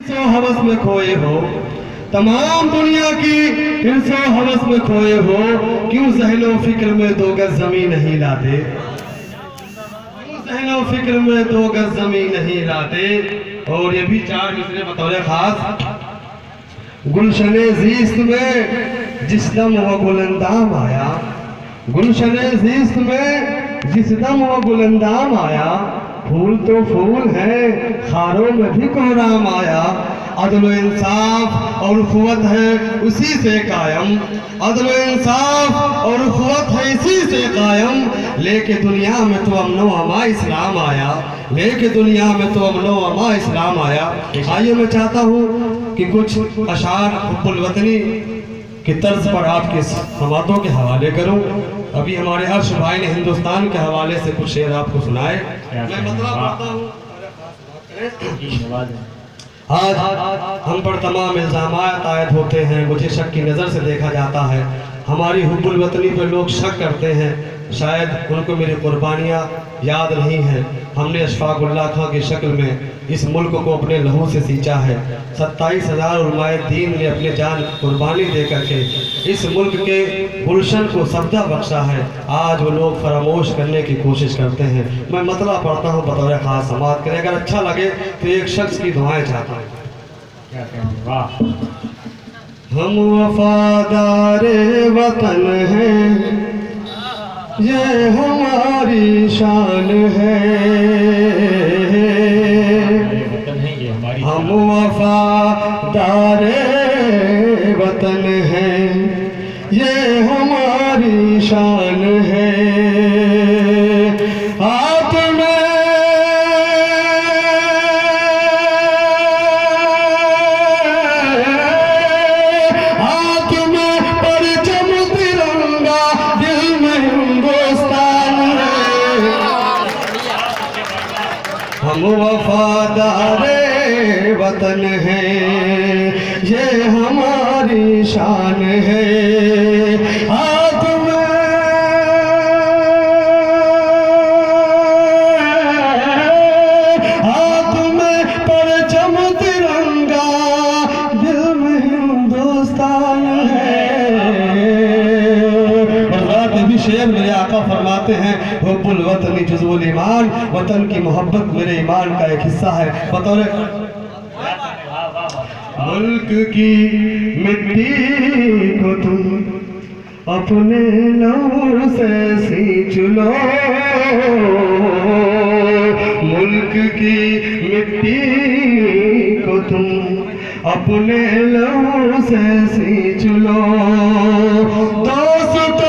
हिर्सो हवस में खोए हो, तमाम दुनिया की हिर्सो हवस में खोए हो, क्यों ज़हनो फिक्र में दो गज ज़मीन नहीं लाते, क्यों ज़हनो फिक्र में दो गज ज़मीन नहीं लाते। और ये भी चार मिसरे बतौर खास, गुलशने ज़ीस्त में जिस दम वो गुलंदाम आया, गुलशने ज़ीस्त में जिस दम वो गुलंदाम आया, फूल तो फूल है खारों में भी कोहराम आया। अदल इंसाफ और उखुवत है उसी से कायम, अदल इंसाफ और उखुवत है इसी से कायम। लेके दुनिया में तो अमनो अमा इस्लाम आया, लेके दुनिया में तो अमनो अमा इस्लाम आया। आइए मैं चाहता हूँ कि कुछ अशार हुब्बुल वतनी की तर्ज पर आपके समातों के हवाले करूँ। अभी हमारे अर्श भाई ने हिंदुस्तान के हवाले से कुछ शेर आपको सुनाए। मैं मतलब पढ़ता हूँ। आज हम पर तमाम इल्ज़ामात आयद होते हैं, मुझे शक की नज़र से देखा जाता है, हमारी हुब्बुल वतनी पर लोग शक करते हैं, शायद उनको मेरी कुर्बानियाँ याद नहीं हैं। हमने अशफाकुल्लाह खां की शक्ल में इस मुल्क को अपने लहू से सींचा है। 27,000 उलमाए दीन ने अपने जान कुर्बानी दे करके इस मुल्क के गुलशन को सब्दा बख्शा है। आज वो लोग फरामोश करने की कोशिश करते हैं। मैं मतला पढ़ता हूँ बतौर ख़ास, समात करें। अगर अच्छा लगे तो एक शख्स की दुआएं चाहता हूँ। हम वफादारे वतन हैं, ये हमारी शान है, हम वफादारे वतन हैं, ये हमारी शान है। हाथ में परचम तिरंगा, दिल में हिंदुस्तान है। हम वफादारे वतन है, ये हमारी शान है। हाथ में परचम तिरंगा, दिल में हिंदुस्तान है। और भी शेर मेरे आका फरमाते हैं, हुब्बुल वतनी जुज़्वुल ईमान, वतन की मोहब्बत मेरे ईमान का एक हिस्सा है। बतौर मुल्क की मिट्टी को तुम अपने लहू से सींच लो, मुल्क की मिट्टी को तुम अपने लहू से सींच लो। दोस्तों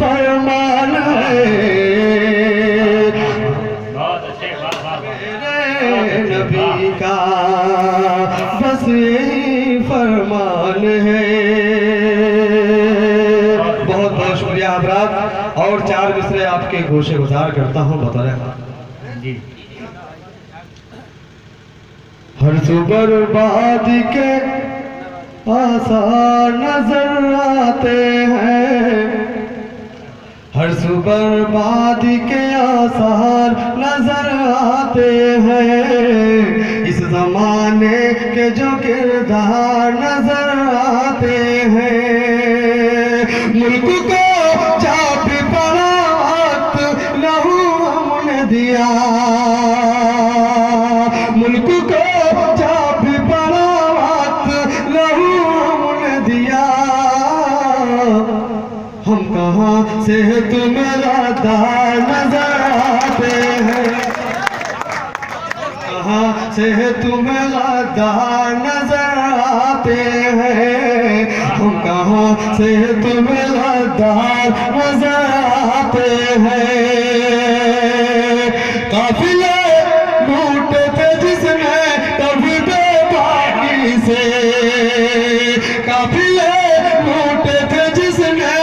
फरमान है, मेरे नबी का बस यही फरमान है। बहुत बहुत शुक्रिया हज़रात। और चार मिसरे आपके गोशे गुजार करता हूँ बतौर हर बर्बाद के आसार नजर आते हैं, हर बर्बाद के आसार नजर आते हैं। इस जमाने के जो किरदार नजर आते हैं। मुल्क को चाप पड़ा वक्त लहू हमने दिया, मुल्क को चाप पड़ा वक्त लहू हमने दिया। हम कहाँ से तुम्हें गद्दार नजर आते हैं, कहाँ से तुम्हें गद्दार नजर आते हैं। हम कहाँ से तुम्हें गद्दार नजर आते हैं। काफिले लूटे थे जिसमें कभी बेबाकी से, काफिले लूटे थे जिसने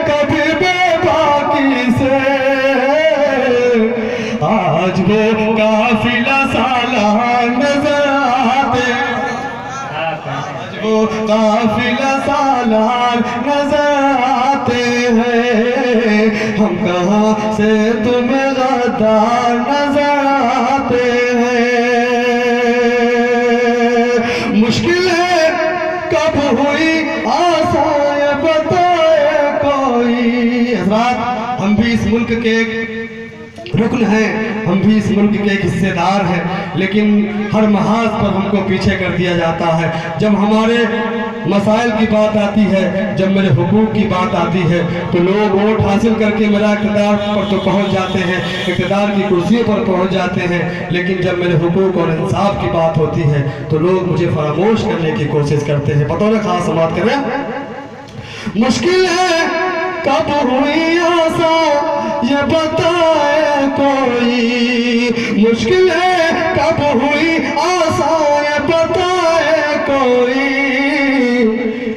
कभी बेबाकी से। आज वो काफिला सालार नजर आते, आज वो काफिला सालार नजर आते हैं, हम कहाँ से तुम्हें गद्दार नजर आते हैं। मुश्किल है कब हुई आसान ये बताए कोई। हज़रात, हम भी इस मुल्क के रुकन हैं, हम भी इस मुल्क के एक हिस्सेदार हैं, लेकिन हर महाज पर हमको पीछे कर दिया जाता है। जब हमारे मसाइल की बात आती है, जब मेरे हुकूक की बात आती है, तो लोग वोट हासिल करके मेरा इक़्तिदार पर तो पहुंच जाते हैं, इक़्तिदार की कुर्सियों पर पहुंच जाते हैं, लेकिन जब मेरे हुकूक और इंसाफ की बात होती है तो लोग मुझे फरामोश करने की कोशिश करते हैं। बतौर खास बात करें, मुश्किल है कब हुई आसान ये बताए कोई। मुश्किल है कब हुई आसान ये बताए कोई।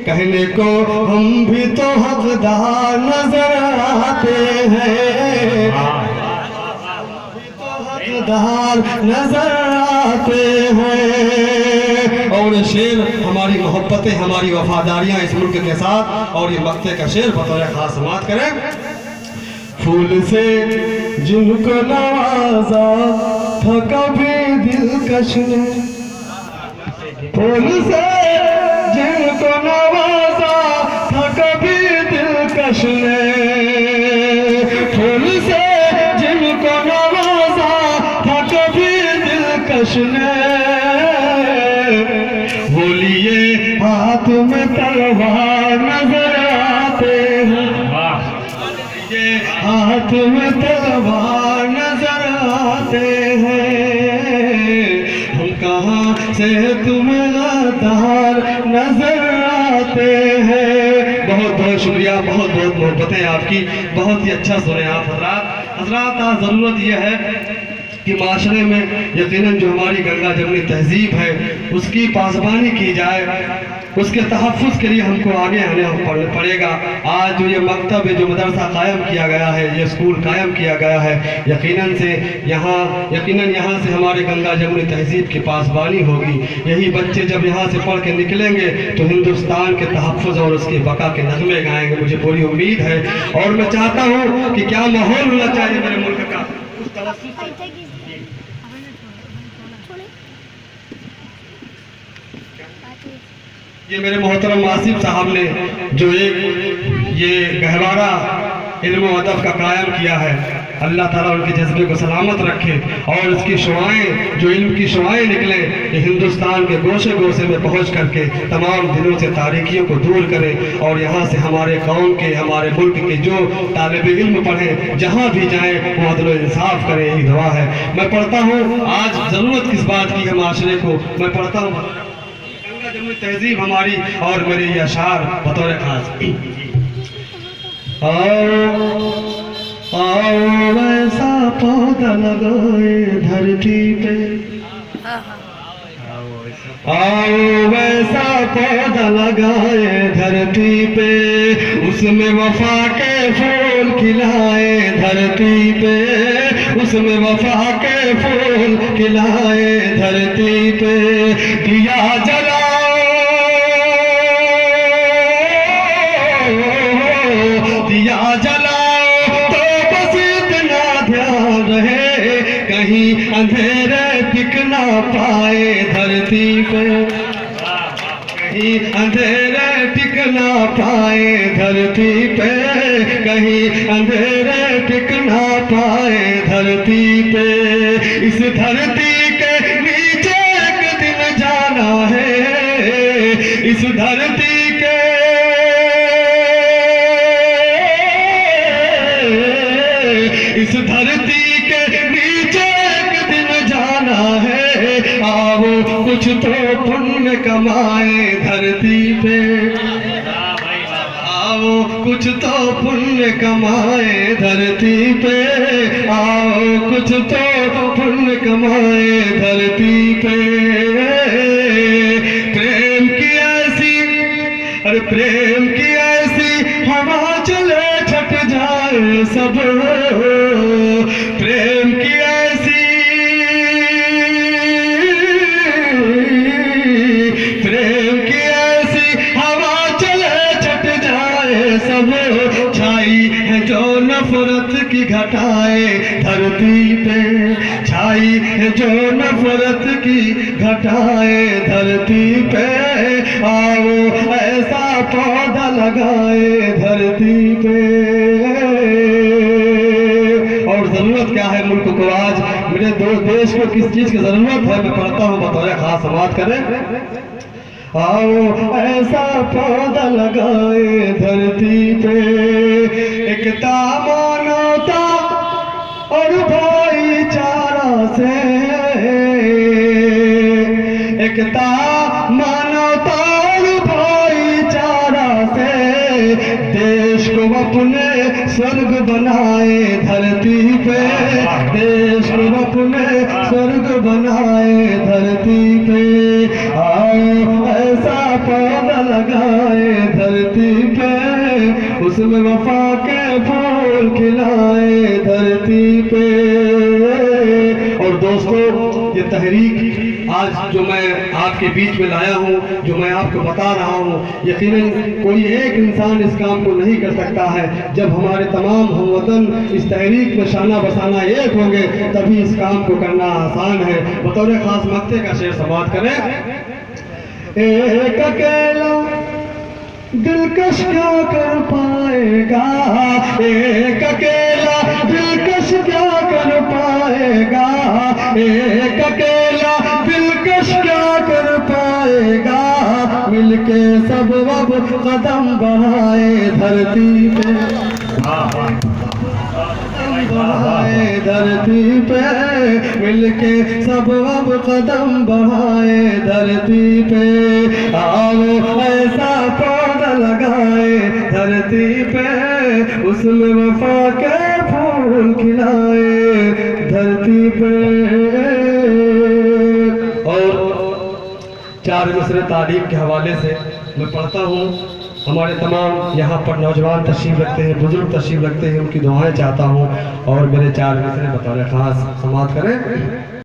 कहने को हम भी तो हकदार नजर आते हैं, हकदार नजर आते हैं। और शेर हमारी मोहब्बतें, हमारी वफादारियां इस मुल्क के साथ, और ये मक्ते का शेर बतौर खास समात करें। फूल से जिनको नवाजा था कभी दिलकश ने, फूल से जिनको नवाजा था कभी दिलकश ने, फूल से जिनको नवाजा था कभी दिलकश ने, वो लिए हाथ में तलवार नजर आते हैं, ये हाथ में तलवार नजर आते हैं। हम कहाँ से तुम्हें गद्दार नजर आते हैं। बहुत बहुत शुक्रिया, बहुत बहुत मोहब्बतें आपकी, बहुत ही अच्छा सुने आप हजरात। हजरात, आज ज़रूरत यह है कि माशरे में यकीनन जो हमारी गंगा जमनी तहजीब है उसकी पासबानी की जाए, उसके तहफ़्फ़ुज़ के लिए हमको आगे आने पड़ेगा। आज जो ये मकतब, जो मदरसा कायम किया गया है, ये स्कूल कायम किया गया है, यकीनन यहाँ से हमारे गंगा जमनी तहजीब की पासबानी होगी। यही बच्चे जब यहाँ से पढ़ के निकलेंगे तो हिंदुस्तान के तहफ़्फ़ुज़ और उसके बका के नगमे गाएंगे, मुझे पूरी उम्मीद है। और मैं चाहता हूँ कि क्या माहौल होना चाहिए मेरे मुल्क का, उस तवज्जुह से ये मेरे मोहतरम आसिफ साहब ने जो एक ये गहवारा इल्म व अदब का कायम किया है, अल्लाह ताला उनके जज्बे को सलामत रखे और इसकी शुआएं, जो इल्म की शुआएं निकले, ये हिंदुस्तान के गोशे गोशे में पहुंच करके तमाम दिलों से तारीकियों को दूर करें और यहाँ से हमारे कौम के, हमारे मुल्क के जो तालिब इल्म पढ़ें, जहाँ भी जाएँ वो अदल व इंसाफ करें, यही दुआ है। मैं पढ़ता हूँ, आज ज़रूरत किस बात की है माशरे को, मैं पढ़ता हूँ जमनी तहजीब हमारी और मेरे ये अशार बतौर खास। आओ वैसा पौधा लगाए धरती पे, आओ वैसा पौधा लगाए धरती पे, उसमें वफा के फूल खिलाए धरती पे, उसमें वफा के फूल खिलाए धरती पे। दिया जला दिया जलाओ तो बस इतना ध्यान रहे, कहीं अंधेरे टिक ना पाए धरती पे, कहीं अंधेरे टिक ना पाए धरती पे, कहीं अंधेरे टिक ना पाए धरती पे। इस धरती के नीचे एक दिन जाना है, इस धरती के इस धरती के नीचे एक दिन जाना है। आओ कुछ तो पुण्य कमाए धरती पे, आओ कुछ तो पुण्य कमाए धरती पे, आओ कुछ तो पुण्य कमाए धरती पे। प्रेम की ऐसी, अरे प्रेम की ऐसी हवा चले छट जाए सब, प्रेम की ऐसी, प्रेम की ऐसी हवा चले छट जाए वो छाई है जो नफरत की घटाए धरती पे, छाई है जो नफरत की घटाए धरती पे, आओ ऐसा पौधा लगाए धरती पे। और जरूरत क्या है मुल्क को आज, मेरे देश को किस चीज की जरूरत है, मैं पढ़ता हूँ बतौर खास समाज करें। आओ ऐसा पौधा लगाए धरती पे, एकता मानवता और भाईचारा से, एकता मानवता और भाईचारा से देश को अपने स्वर्ग बनाए धरती पे, देश को अपने स्वर्ग बनाए धरती पे। आओ ऐसा पौधा लगाए धरती पे, उसमें वफा के फूल खिलाए धरती पे। और दोस्तों, ये तहरीक आज जो मैं आपके बीच में लाया हूँ, जो मैं आपको बता रहा हूँ, यकीनन कोई एक इंसान इस काम को नहीं कर सकता है। जब हमारे तमाम हमवतन इस तहरीक में शाना बसाना एक होंगे तभी इस काम को करना आसान है। बतौर खास मक्ते का शेर समाप्त करें। एक अकेला दिलकश क्या कर पाएगा, एक अकेला दिलकश क्या कर पाएगा, एक अकेला दिलकश क्या कर पाएगा, मिलके सब अब कदम बढ़ाए धरती पे, बढ़ाए धरती पे, मिलके सब अब कदम बढ़ाए धरती पे। आओ ऐसा पौधा लगाए धरती पे, उसमें वफा के फूल खिलाए धरती पे। और चार मिसरे तालीम के हवाले से मैं पढ़ता हूँ। हमारे तमाम यहाँ पर नौजवान तशरीफ रखते हैं, बुजुर्ग तशरीफ रखते हैं, उनकी दुआएं चाहता हूँ और मेरे चार मिसरे बतौर खास समाप्त करें।